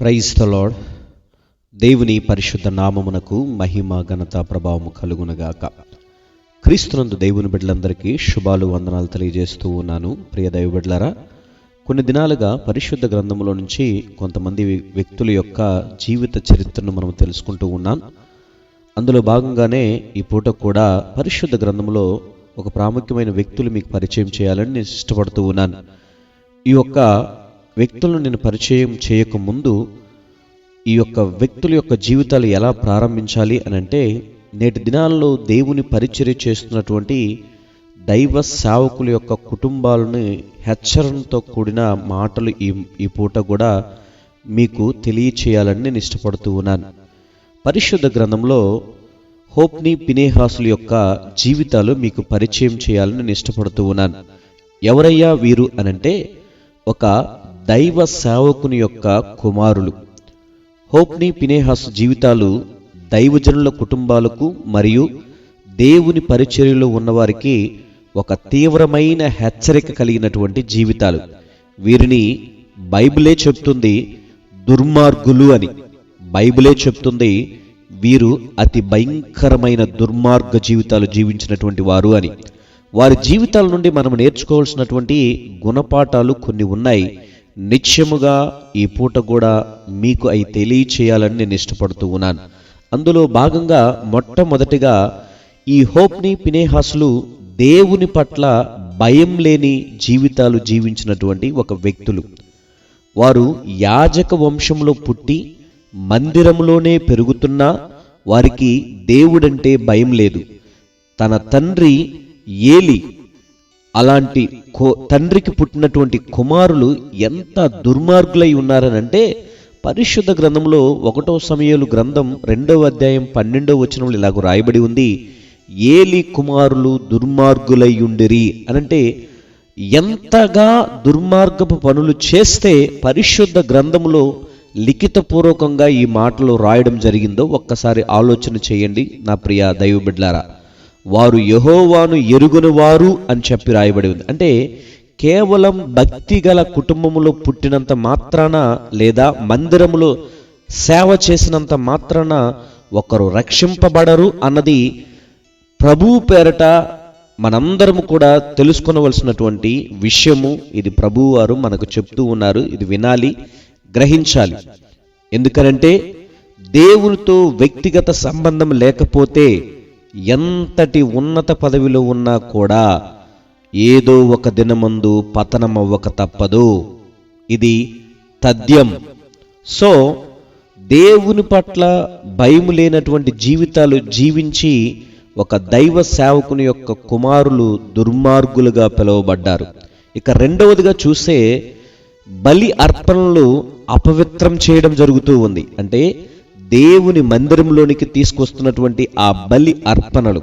Praise the lord. దేవుని పరిశుద్ధ నామమునకు మహిమ ఘనత ప్రభావము కలుగునగాక. క్రీస్తునందు దేవుని బిడ్డలందరికీ శుభాలు వందనాలు తెలియజేస్తూ ఉన్నాను. ప్రియ దైవ బిడ్డలారా, కొన్ని దినాలుగా పరిశుద్ధ గ్రంథంలో నుంచి కొంతమంది వ్యక్తుల యొక్క జీవిత చరిత్రను మనం తెలుసుకుంటూ ఉన్నాం. అందులో భాగంగానే ఈ పూట కూడా పరిశుద్ధ గ్రంథంలో ఒక ప్రాముఖ్యమైన వ్యక్తులు మీకు పరిచయం చేయాలని నేను ఇష్టపడుతూ ఉన్నాను. ఈ యొక్క వ్యక్తులను నేను పరిచయం చేయకముందు ఈ యొక్క వ్యక్తుల యొక్క జీవితాలు ఎలా ప్రారంభించాలి అని అంటే, నేటి దినాల్లో దేవుని పరిచర్య చేస్తున్నటువంటి దైవ సేవకుల యొక్క కుటుంబాలను హెచ్చరణతో కూడిన మాటలు ఈ పూట కూడా మీకు తెలియచేయాలని నేను ఇష్టపడుతూ ఉన్నాను. పరిశుద్ధ గ్రంథంలో హోప్నీ ఫినెహాసుల యొక్క జీవితాలు మీకు పరిచయం చేయాలని నేను ఇష్టపడుతూ ఉన్నాను. ఎవరయ్యా వీరు అనంటే, ఒక దైవ సేవకుని యొక్క కుమారులు. హోప్నీ ఫినెహాసు జీవితాలు దైవజనుల కుటుంబాలకు మరియు దేవుని పరిచర్యలో ఉన్నవారికి ఒక తీవ్రమైన హెచ్చరిక కలిగినటువంటి జీవితాలు. వీరిని బైబిలే చెప్తుంది దుర్మార్గులు అని. బైబిలే చెప్తుంది వీరు అతి భయంకరమైన దుర్మార్గ జీవితాలు జీవించినటువంటి వారు అని. వారి జీవితాల నుండి మనం నేర్చుకోవాల్సినటువంటి గుణపాఠాలు కొన్ని ఉన్నాయి. నిశ్చయముగా ఈ పూట కూడా మీకు అవి తెలియచేయాలని నేను ఇష్టపడుతూ ఉన్నాను. అందులో భాగంగా మొట్టమొదటిగా ఈ హోప్నీ ఫినెహాసులు దేవుని పట్ల భయం లేని జీవితాలు జీవించినటువంటి ఒక వ్యక్తులు. వారు యాజక వంశంలో పుట్టి మందిరంలోనే పెరుగుతున్నా వారికి దేవుడంటే భయం లేదు. తన తండ్రి ఏలి అలాంటి తండ్రికి పుట్టినటువంటి కుమారులు ఎంత దుర్మార్గులై ఉన్నారనంటే, పరిశుద్ధ గ్రంథంలో 1 సమూయేలు గ్రంథం 2వ అధ్యాయం 12వ వచనంలో ఇలాగ రాయబడి ఉంది, ఏలి కుమారులు దుర్మార్గులై ఉండిరి అనంటే, ఎంతగా దుర్మార్గపు పనులు చేస్తే పరిశుద్ధ గ్రంథంలో లిఖితపూర్వకంగా ఈ మాటలు రాయడం జరిగిందో ఒక్కసారి ఆలోచన చేయండి నా ప్రియ దైవ బిడ్డలారా. వారు యెహోవాను ఎరుగని వారు అని చెప్పి రాయబడి ఉంది. అంటే కేవలం భక్తి గల కుటుంబంలో పుట్టినంత మాత్రాన లేదా మందిరములో సేవ చేసినంత మాత్రాన ఒకరు రక్షింపబడరు అన్నది ప్రభువు పేరట మనందరము కూడా తెలుసుకొనవలసినటువంటి విషయము. ఇది ప్రభువు వారు మనకు చెప్తూ ఉన్నారు. ఇది వినాలి, గ్రహించాలి. ఎందుకనంటే దేవునితో వ్యక్తిగత సంబంధం లేకపోతే ఎంతటి ఉన్నత పదవిలో ఉన్నా కూడా ఏదో ఒక దినమందు పతనమవ్వక తప్పదు. ఇది తథ్యం. సో దేవుని పట్ల భయం లేనటువంటి జీవితాలు జీవించి ఒక దైవ సేవకుని యొక్క కుమారులు దుర్మార్గులుగా పిలువబడ్డారు. ఇక రెండవదిగా చూస్తే బలి అర్పణలు అపవిత్రం చేయడం జరుగుతూ ఉంది. అంటే దేవుని మందిరంలోనికి తీసుకొస్తున్నటువంటి ఆ బలి అర్పణలు,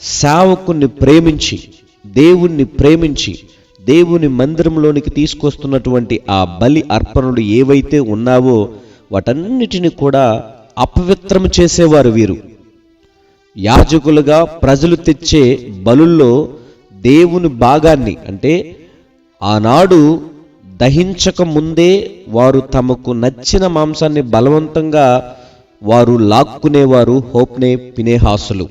సేవకుని ప్రేమించి దేవుణ్ణి ప్రేమించి దేవుని మందిరంలోనికి తీసుకొస్తున్నటువంటి ఆ బలి అర్పణలు ఏవైతే ఉన్నావో వాటన్నిటిని కూడా అపవిత్రం చేసేవారు వీరు. యాజకులుగా ప్రజలు తెచ్చే బలుల్లో దేవుని భాగాన్ని, అంటే ఆనాడు దహించక ముందే వారు తమకు నచ్చిన మాంసాన్ని బలవంతంగా వారు లాక్కునేవారు హోప్నీ ఫినెహాసులు.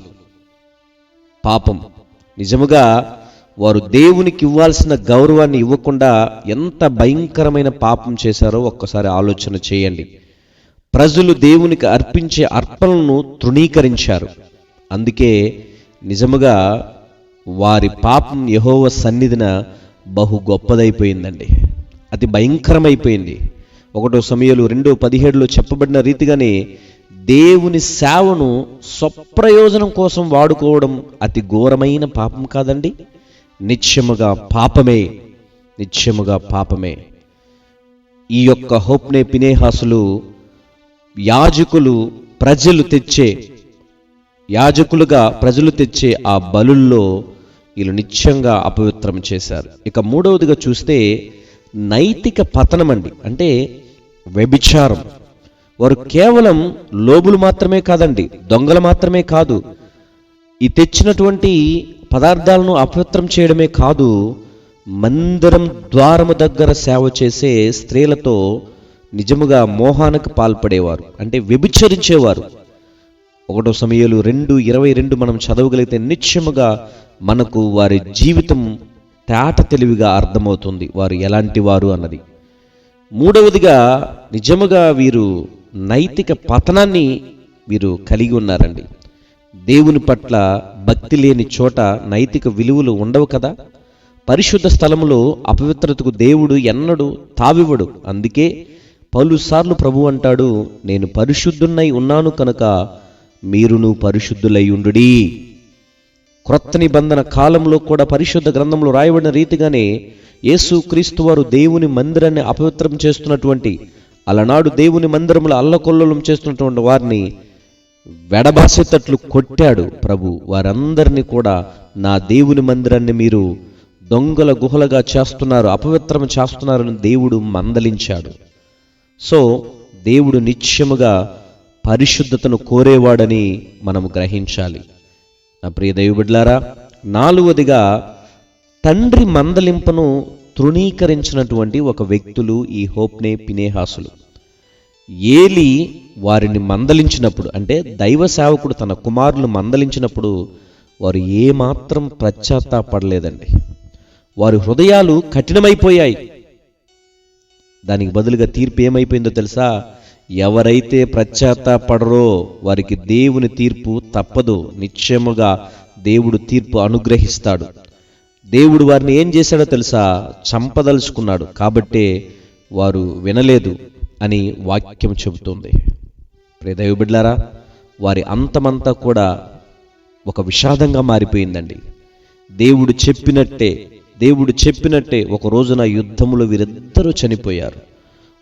పాపం. నిజముగా వారు దేవునికి ఇవ్వాల్సిన గౌరవాన్ని ఇవ్వకుండా ఎంత భయంకరమైన పాపం చేశారో ఒక్కసారి ఆలోచన చేయండి. ప్రజలు దేవునికి అర్పించే అర్పణలను తృణీకరించారు. అందుకే నిజముగా వారి పాపం యెహోవా సన్నిధిన బహు గొప్పదైపోయిందండి. అతి భయంకరమైపోయింది. 1 సమూయేలు 2:17లో చెప్పబడిన రీతిగానే దేవుని సేవను స్వప్రయోజనం కోసం వాడుకోవడం అతి ఘోరమైన పాపం కాదండి? నిశ్చయముగా పాపమే, నిశ్చయముగా పాపమే. ఈ యొక్క హోప్నీ ఫినెహాసులు యాజకులుగా ప్రజలు తెచ్చే ఆ బలుల్లో వీళ్ళు నిత్యంగా అపవిత్రం చేశారు. ఇక మూడవదిగా చూస్తే నైతిక పతనం అండి. అంటే వ్యభిచారం. వారు కేవలం లోబులు మాత్రమే కాదండి, దొంగలు మాత్రమే కాదు. ఈ తెచ్చినటువంటి పదార్థాలను అపవిత్రం చేయడమే కాదు, మందిరం ద్వారము దగ్గర సేవ చేసే స్త్రీలతో నిజముగా మోహానికి పాల్పడేవారు, అంటే వ్యభిచరించేవారు. 1 సమూయేలు 2:22 మనం చదవగలిగితే నిశ్చయముగా మనకు వారి జీవితం తేట తెలివిగా అర్థమవుతుంది, వారు ఎలాంటి వారు అన్నది. మూడవదిగా నిజముగా వీరు నైతిక పతనాన్ని వీరు కలిగి ఉన్నారండి. దేవుని పట్ల భక్తి లేని చోట నైతిక విలువలు ఉండవు కదా. పరిశుద్ధ స్థలములో అపవిత్రతకు దేవుడు ఎన్నడూ తావివ్వడు. అందుకే పలుసార్లు ప్రభు అంటాడు, నేను పరిశుద్ధున్నై ఉన్నాను కనుక మీరును పరిశుద్ధులై ఉండుడి. క్రొత్త నిబంధన కాలంలో కూడా పరిశుద్ధ గ్రంథంలో రాయబడిన రీతిగానే యేసు క్రీస్తు వారు దేవుని మందిరాన్ని అపవిత్రం చేస్తున్నటువంటి, అలనాడు దేవుని మందిరములో అల్లకొల్లోలం చేస్తున్నటువంటి వారిని వెడబాసేటట్లు కొట్టాడు ప్రభు. వారందరినీ కూడా నా దేవుని మందిరాన్ని మీరు దొంగల గుహలుగా చేస్తున్నారు, అపవిత్రం చేస్తున్నారని దేవుడు మందలించాడు. సో దేవుడు నిత్యముగా పరిశుద్ధతను కోరేవాడని మనము గ్రహించాలి. నా ప్రియ దైవబిడ్డలారా, నాలుగవదిగా తండ్రి మందలింపును తృణీకరించినటువంటి ఒక వ్యక్తులు ఈ హోప్నే, ఫినెహాసులు. ఏలి వారిని మందలించినప్పుడు, అంటే దైవ సేవకుడు తన కుమారులు మందలించినప్పుడు వారు ఏమాత్రం పశ్చాత్తాపడలేదండి. వారి హృదయాలు కఠినమైపోయాయి. దానికి బదులుగా తీర్పు ఏమైపోయిందో తెలుసా? ఎవరైతే పశ్చాత్తాపడరో వారికి దేవుని తీర్పు తప్పదు. నిశ్చయముగా దేవుడు తీర్పు అనుగ్రహిస్తాడు. దేవుడు వారిని ఏం చేశాడో తెలుసా? చంపదలుచుకున్నాడు. కాబట్టే వారు వినలేదు అని వాక్యం చెబుతుంది. ప్రియ దైవ బిడ్డలారా, వారి అంతమంతా కూడా ఒక విషాదంగా మారిపోయిందండి. దేవుడు చెప్పినట్టే ఒక రోజున యుద్ధములో వీరిద్దరూ చనిపోయారు.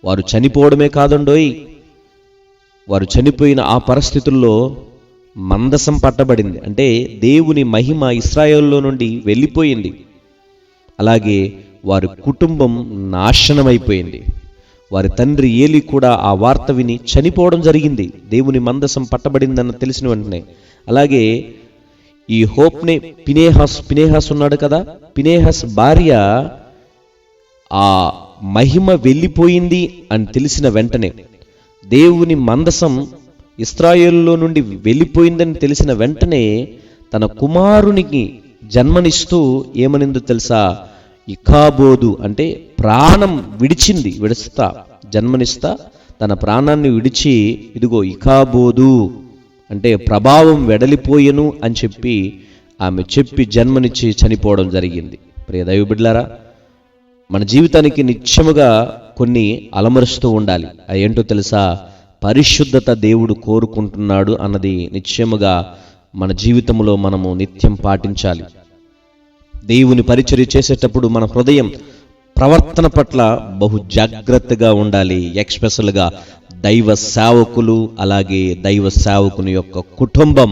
వారు చనిపోవడమే కాదండోయ్, వారు చనిపోయిన ఆ పరిస్థితుల్లో మందసం పట్టబడింది. అంటే దేవుని మహిమ ఇశ్రాయేలులో నుండి వెళ్ళిపోయింది. అలాగే వారి కుటుంబం నాశనమైపోయింది. వారి తండ్రి ఏలి కూడా ఆ వార్త విని చనిపోవడం జరిగింది, దేవుని మందసం పట్టబడిందన్న తెలిసిన వెంటనే. అలాగే ఈ హోప్నే, ఫినెహాస్ ఉన్నాడు కదా, ఫినెహాస్ భార్య ఆ మహిమ వెళ్ళిపోయింది అని తెలిసిన వెంటనే, దేవుని మందసం ఇశ్రాయేలులో నుండి వెళ్ళిపోయిందని తెలిసిన వెంటనే తన కుమారునికి జన్మనిస్తూ ఏమనిందో తెలుసా? ఇకాబోదు, అంటే ప్రాణం జన్మనిస్తా తన ప్రాణాన్ని విడిచి, ఇదిగో ఇకాబోదు అంటే ప్రభావం వెడలిపోయెను అని చెప్పి ఆమె చెప్పి జన్మనిచ్చి చనిపోవడం జరిగింది. ప్రియ దైవ బిడ్డలారా, మన జీవితానికి నిత్యముగా కొన్ని అలమరుస్తూ ఉండాలి. అదేంటో తెలుసా? పరిశుద్ధత దేవుడు కోరుకుంటున్నాడు అన్నది నిత్యముగా మన జీవితంలో మనము నిత్యం పాటించాలి. దేవుని పరిచర్య చేసేటప్పుడు మన హృదయం, ప్రవర్తన పట్ల బహు జాగ్రత్తగా ఉండాలి. ఎక్స్పెషల్గా దైవ సేవకులు, అలాగే దైవ సేవకుని యొక్క కుటుంబం,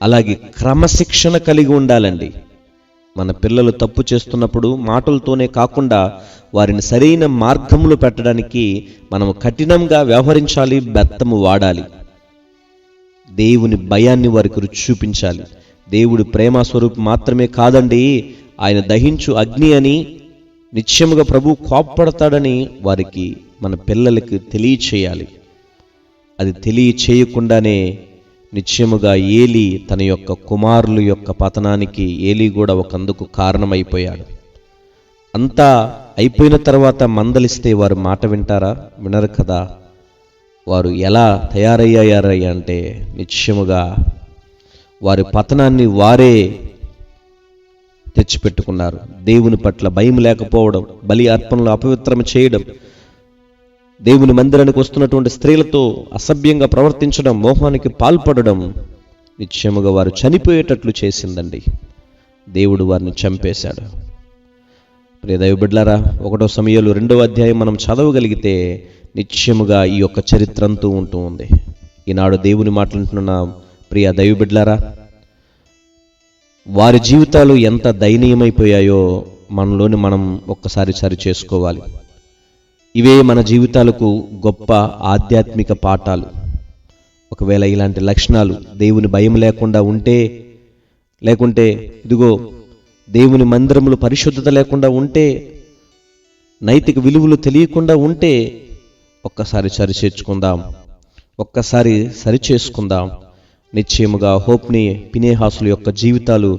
అలాగే క్రమశిక్షణ కలిగి ఉండాలండి. మన పిల్లలు తప్పు చేస్తున్నప్పుడు మాటలతోనే కాకుండా వారిని సరైన మార్గంలో పెట్టడానికి మనము కఠినంగా వ్యవహరించాలి, బెత్తము వాడాలి. దేవుని భయాన్ని వారికి రుచి చూపించాలి. దేవుడు ప్రేమ స్వరూపం మాత్రమే కాదండి, ఆయన దహించు అగ్ని అని, నిత్యముగా ప్రభు కోప్పడతాడని వారికి, మన పిల్లలకి తెలియచేయాలి. అది తెలియచేయకుండానే నిశ్చయముగా ఏలి తన యొక్క కుమారుల యొక్క పతనానికి ఏలి కూడా ఒకందుకు కారణమైపోయాడు. అంతా అయిపోయిన తర్వాత మందలిస్తే వారు మాట వింటారా? వినరు కదా. వారు ఎలా తయారయ్యారయ్యా అంటే నిశ్చయముగా వారి పతనాన్ని వారే తెచ్చిపెట్టుకున్నారు. దేవుని పట్ల భయం లేకపోవడం, బలి అర్పణలు అపవిత్రం చేయడం, దేవుని మందిరానికి వస్తున్నటువంటి స్త్రీలతో అసభ్యంగా ప్రవర్తించడం, మోహానికి పాల్పడడం నిశ్చయముగా వారు చనిపోయేటట్లు చేసిందండి. దేవుడు వారిని చంపేశాడు. ప్రియ దైవ బిడ్డలారా, 1 సమూయేలు 2వ అధ్యాయం మనం చదవగలిగితే నిశ్చయముగా ఈ యొక్క చరిత్ర అంతూ ఉంటూ ఉంది. ఈనాడు దేవుని మాట్లాడుతున్న ప్రియ దైవ బిడ్డలారా, వారి జీవితాలు ఎంత దయనీయమైపోయాయో మనలోని మనం ఒక్కసారి సరి చేసుకోవాలి. ఇవే మన జీవితాలకు గొప్ప ఆధ్యాత్మిక పాఠాలు. ఒకవేళ ఇలాంటి లక్షణాలు, దేవుని భయం లేకుండా ఉంటే, లేకుంటే ఇదిగో దేవుని మందిరములు పరిశుద్ధత లేకుండా ఉంటే నైతిక విలువలు తెలియకుండా ఉంటే ఒక్కసారి సరిచేర్చుకుందాం, ఒక్కసారి సరిచేసుకుందాం. నిశ్చయముగా హోప్ని, ఫినెహాసుల యొక్క జీవితాలు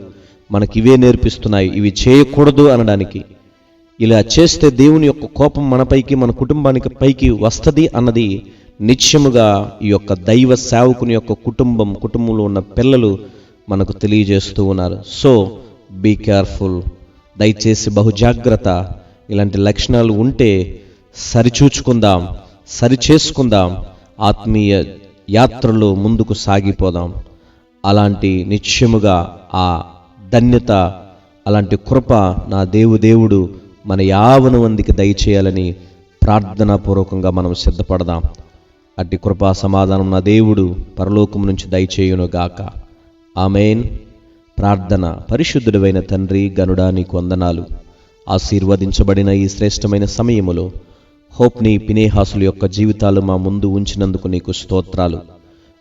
మనకి ఇవే నేర్పిస్తున్నాయి. ఇవి చేయకూడదు అనడానికి, ఇలా చేస్తే దేవుని యొక్క కోపం మనపైకి, మన కుటుంబానికి పైకి వస్తుంది అన్నది నిశ్చయముగా ఈ యొక్క దైవ సేవకుని యొక్క కుటుంబంలో ఉన్న పిల్లలు మనకు తెలియజేస్తూ ఉన్నారు. సో బీ కేర్ఫుల్, దయచేసి బహుజాగ్రత్త. ఇలాంటి లక్షణాలు ఉంటే సరిచూచుకుందాం, సరిచేసుకుందాం, ఆత్మీయ యాత్రలో ముందుకు సాగిపోదాం. అలాంటి నిశ్చయముగా ఆ ధన్యత, అలాంటి కృప నా దేవుడు మన యావన మందికి దయచేయాలని ప్రార్థనాపూర్వకంగా మనం సిద్ధపడదాం. అట్టి కృపా సమాధానం నా దేవుడు పరలోకం నుంచి దయచేయునుగాక. ఆమేన్. ప్రార్థన. పరిశుద్ధుడైన తండ్రి, గనుడా, నీకు వందనాలు. ఆశీర్వదించబడిన ఈ శ్రేష్టమైన సమయములో హోప్ని, ఫినెహాసుల యొక్క జీవితాలు మా ముందు ఉంచినందుకు నీకు స్తోత్రాలు.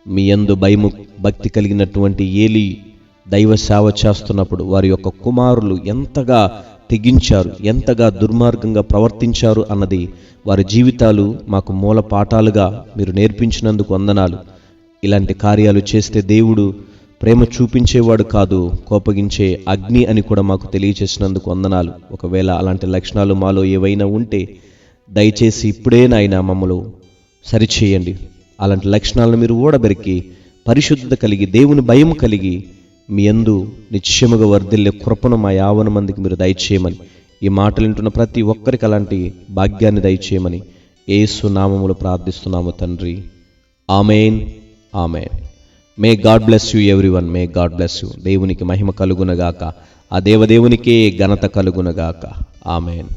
మీ యందు భయము భక్తి కలిగినటువంటి ఏలీ దైవ సేవ చేస్తున్నప్పుడు వారి యొక్క కుమారులు ఎంతగా తెగించారు, ఎంతగా దుర్మార్గంగా ప్రవర్తించారు అన్నది వారి జీవితాలు మాకు మూల పాఠాలుగా మీరు నేర్పించినందుకు వందనాలు. ఇలాంటి కార్యాలు చేస్తే దేవుడు ప్రేమ చూపించేవాడు కాదు, కోపగించే అగ్ని అని కూడా మాకు తెలియచేసినందుకు వందనాలు. ఒకవేళ అలాంటి లక్షణాలు మాలో ఏవైనా ఉంటే దయచేసి ఇప్పుడే నాయన మమ్మల్ని సరిచేయండి. అలాంటి లక్షణాలను మీరు ఓడబెరికి పరిశుద్ధత కలిగి, దేవుని భయం కలిగి, మీ యందు నిశ్చయముగా వర్ధిల్లే కృపను మా యావన మందికి మీరు దయచేయమని, ఈ మాటలు వింటున్న ప్రతి ఒక్కరికి అలాంటి భాగ్యాన్ని దయచేయమని యేసు నామములో ప్రార్థిస్తున్నాము తండ్రి. Amen, amen. May God bless you everyone. May God bless you. దేవునికి మహిమ కలుగునగాక, ఆ దేవదేవునికే ఘనత కలుగునగాక. ఆమేన్.